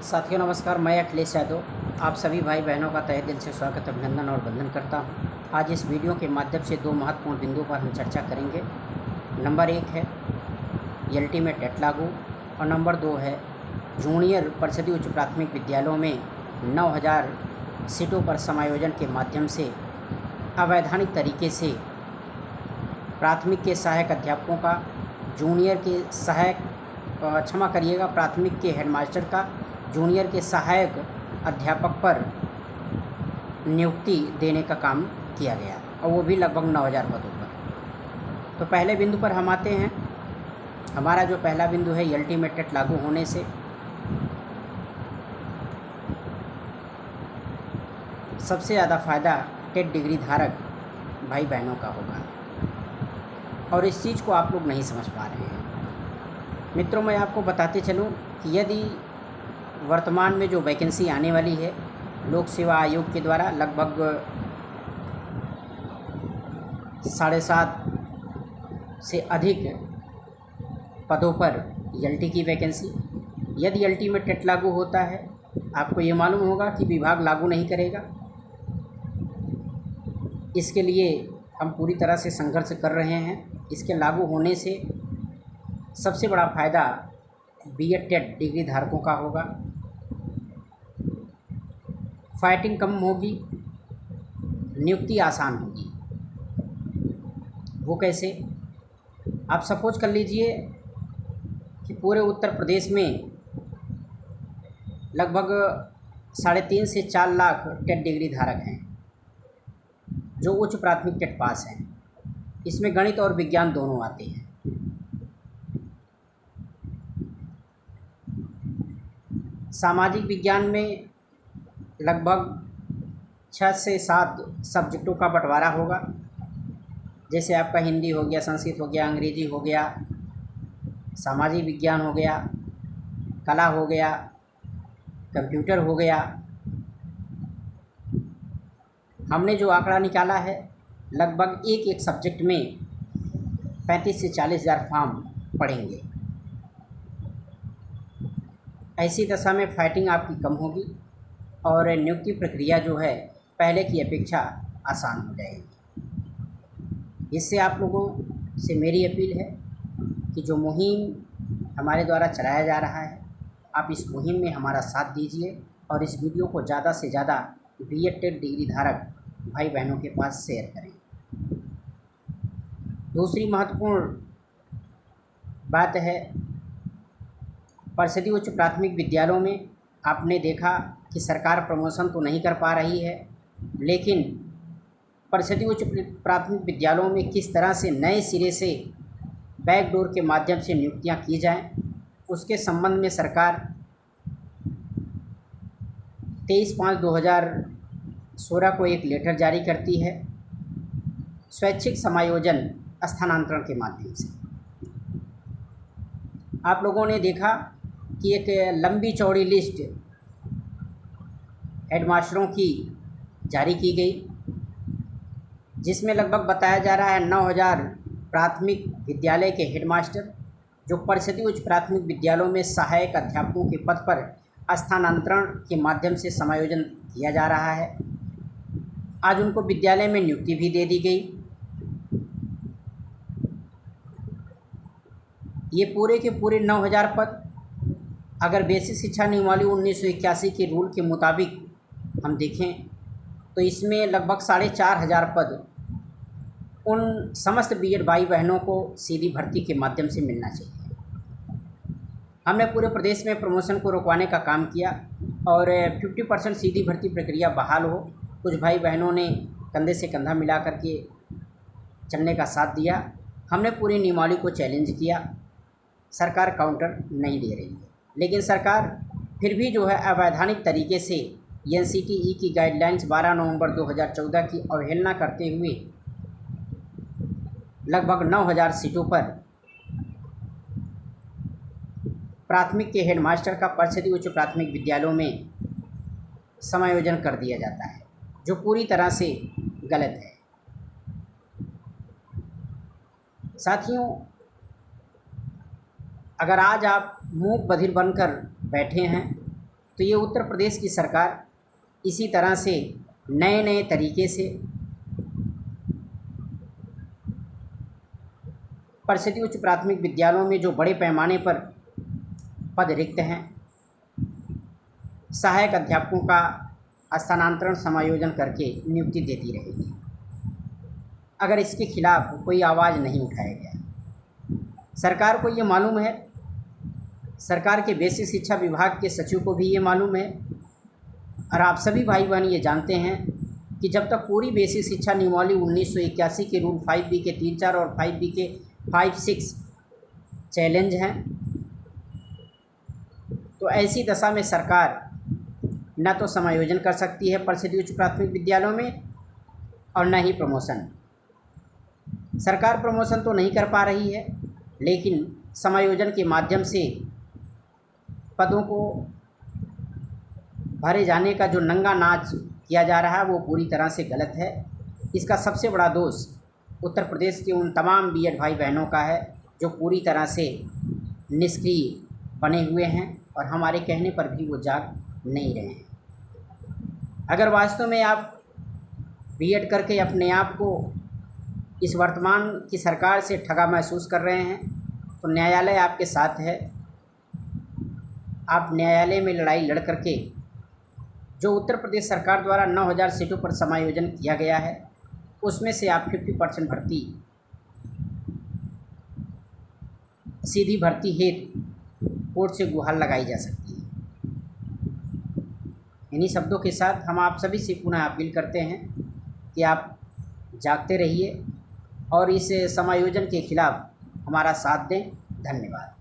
साथियों नमस्कार, मैं अखिलेश यादव आप सभी भाई बहनों का तहे दिल से स्वागत, अभिनंदन और वंदन करता हूं। आज इस वीडियो के माध्यम से दो महत्वपूर्ण बिंदुओं पर हम चर्चा करेंगे। नंबर 1 है एलटी में टेट लागू और नंबर 2 है जूनियर परिषदीय उच्च प्राथमिक विद्यालयों में 9000 सीटों पर समायोजन के माध्यम से अवैधानिक तरीके से प्राथमिक के सहायक अध्यापकों का, जूनियर के सहायक प्राथमिक के हेडमास्टर का जूनियर के सहायक अध्यापक पर नियुक्ति देने का काम किया गया और वो भी लगभग 9000 पदों पर। तो पहले बिंदु पर हम आते हैं। हमारा जो पहला बिंदु है एलटी में टेट लागू होने से सबसे ज़्यादा फ़ायदा टेट डिग्री धारक भाई बहनों का होगा और इस चीज़ को आप लोग नहीं समझ पा रहे हैं। मित्रों, मैं आपको बताते चलूं कि यदि वर्तमान में जो वैकेंसी आने वाली है लोक सेवा आयोग के द्वारा लगभग 7.5 से अधिक पदों पर एलटी की वैकेंसी, यदि एलटी में टेट लागू होता है, आपको ये मालूम होगा कि विभाग लागू नहीं करेगा। इसके लिए हम पूरी तरह से संघर्ष कर रहे हैं। इसके लागू होने से सबसे बड़ा फ़ायदा बीएड टेट डिग्री धारकों का होगा। फाइटिंग कम होगी, नियुक्ति आसान होगी। वो कैसे? आप सपोज कर लीजिए कि पूरे उत्तर प्रदेश में लगभग 3.5 से 4 लाख टेट डिग्री धारक हैं जो उच्च प्राथमिक टेट पास हैं। इसमें गणित और विज्ञान दोनों आते हैं। सामाजिक विज्ञान में लगभग 6 से 7 सब्जेक्टों का बंटवारा होगा, जैसे आपका हिंदी हो गया, संस्कृत हो गया, अंग्रेजी हो गया, सामाजिक विज्ञान हो गया, कला हो गया, कंप्यूटर हो गया। हमने जो आंकड़ा निकाला है लगभग एक सब्जेक्ट में 35 से 40 हज़ार फॉर्म पढ़ेंगे। ऐसी दशा में फाइटिंग आपकी कम होगी और नियुक्ति प्रक्रिया जो है पहले की अपेक्षा आसान हो जाएगी। इससे आप लोगों से मेरी अपील है कि जो मुहिम हमारे द्वारा चलाया जा रहा है, आप इस मुहिम में हमारा साथ दीजिए और इस वीडियो को ज़्यादा से ज़्यादा बीएड टेट डिग्री धारक भाई बहनों के पास शेयर करें। दूसरी महत्वपूर्ण बात है परिषदीय उच्च प्राथमिक विद्यालयों में आपने देखा कि सरकार प्रमोशन तो नहीं कर पा रही है, लेकिन परिषदीय उच्च प्राथमिक विद्यालयों में किस तरह से नए सिरे से बैकडोर के माध्यम से नियुक्तियां की जाएं, उसके संबंध में सरकार 23/5/2016 को एक लेटर जारी करती है स्वैच्छिक समायोजन स्थानांतरण के माध्यम से। आप लोगों ने देखा कि एक लंबी चौड़ी लिस्ट हेडमास्टरों की जारी की गई, जिसमें लगभग बताया जा रहा है 9000 प्राथमिक विद्यालय के हेडमास्टर जो परिषदीय उच्च प्राथमिक विद्यालयों में सहायक अध्यापकों के पद पर स्थानांतरण के माध्यम से समायोजन किया जा रहा है। आज उनको विद्यालय में नियुक्ति भी दे दी गई। ये पूरे के पूरे 9000 पद अगर बेसिक शिक्षा नियमावली 1981 के रूल के मुताबिक हम देखें तो इसमें लगभग 4500 पद उन समस्त बीएड भाई बहनों को सीधी भर्ती के माध्यम से मिलना चाहिए। हमने पूरे प्रदेश में प्रमोशन को रोकवाने का काम किया और 50% सीधी भर्ती प्रक्रिया बहाल हो। कुछ भाई बहनों ने कंधे से कंधा मिला करके चलने का साथ दिया। हमने पूरी नियमावली को चैलेंज किया। सरकार काउंटर नहीं दे रही है, लेकिन सरकार फिर भी जो है अवैधानिक तरीके से एनसीटीई की गाइडलाइंस 12 नवंबर 2014 की अवहेलना करते हुए लगभग 9000 सीटों पर प्राथमिक के हेडमास्टर का परिषदीय उच्च प्राथमिक विद्यालयों में समायोजन कर दिया जाता है, जो पूरी तरह से गलत है। साथियों, अगर आज आप मूक बधिर बनकर बैठे हैं तो ये उत्तर प्रदेश की सरकार इसी तरह से नए नए तरीके से परिषदीय उच्च प्राथमिक विद्यालयों में जो बड़े पैमाने पर पद रिक्त हैं, सहायक अध्यापकों का स्थानांतरण समायोजन करके नियुक्ति देती रहेगी, अगर इसके खिलाफ कोई आवाज़ नहीं उठाया गया। सरकार को ये मालूम है, सरकार के बेसिक शिक्षा विभाग के सचिव को भी ये मालूम है, और आप सभी भाई बहन ये जानते हैं कि जब तक पूरी बेसिक शिक्षा नियमावली 1981 के रूल 5B के 3-4 और 5B के 5-6 चैलेंज हैं, तो ऐसी दशा में सरकार न तो समायोजन कर सकती है परिषदीय उच्च प्राथमिक विद्यालयों में और न ही प्रमोशन। सरकार प्रमोशन तो नहीं कर पा रही है, लेकिन समायोजन के माध्यम से पदों को भरे जाने का जो नंगा नाच किया जा रहा है वो पूरी तरह से गलत है। इसका सबसे बड़ा दोष उत्तर प्रदेश के उन तमाम बीएड भाई बहनों का है जो पूरी तरह से निष्क्रिय बने हुए हैं और हमारे कहने पर भी वो जाग नहीं रहे हैं। अगर वास्तव में आप बीएड करके अपने आप को इस वर्तमान की सरकार से ठगा महसूस कर रहे हैं तो न्यायालय आपके साथ है। आप न्यायालय में लड़ाई लड़ करके जो उत्तर प्रदेश सरकार द्वारा 9000 सीटों पर समायोजन किया गया है उसमें से आप 50% भर्ती सीधी भर्ती हेतु कोर्ट से गुहार लगाई जा सकती है। इन्हीं शब्दों के साथ हम आप सभी से पुनः अपील करते हैं कि आप जागते रहिए और इस समायोजन के खिलाफ हमारा साथ दें। धन्यवाद।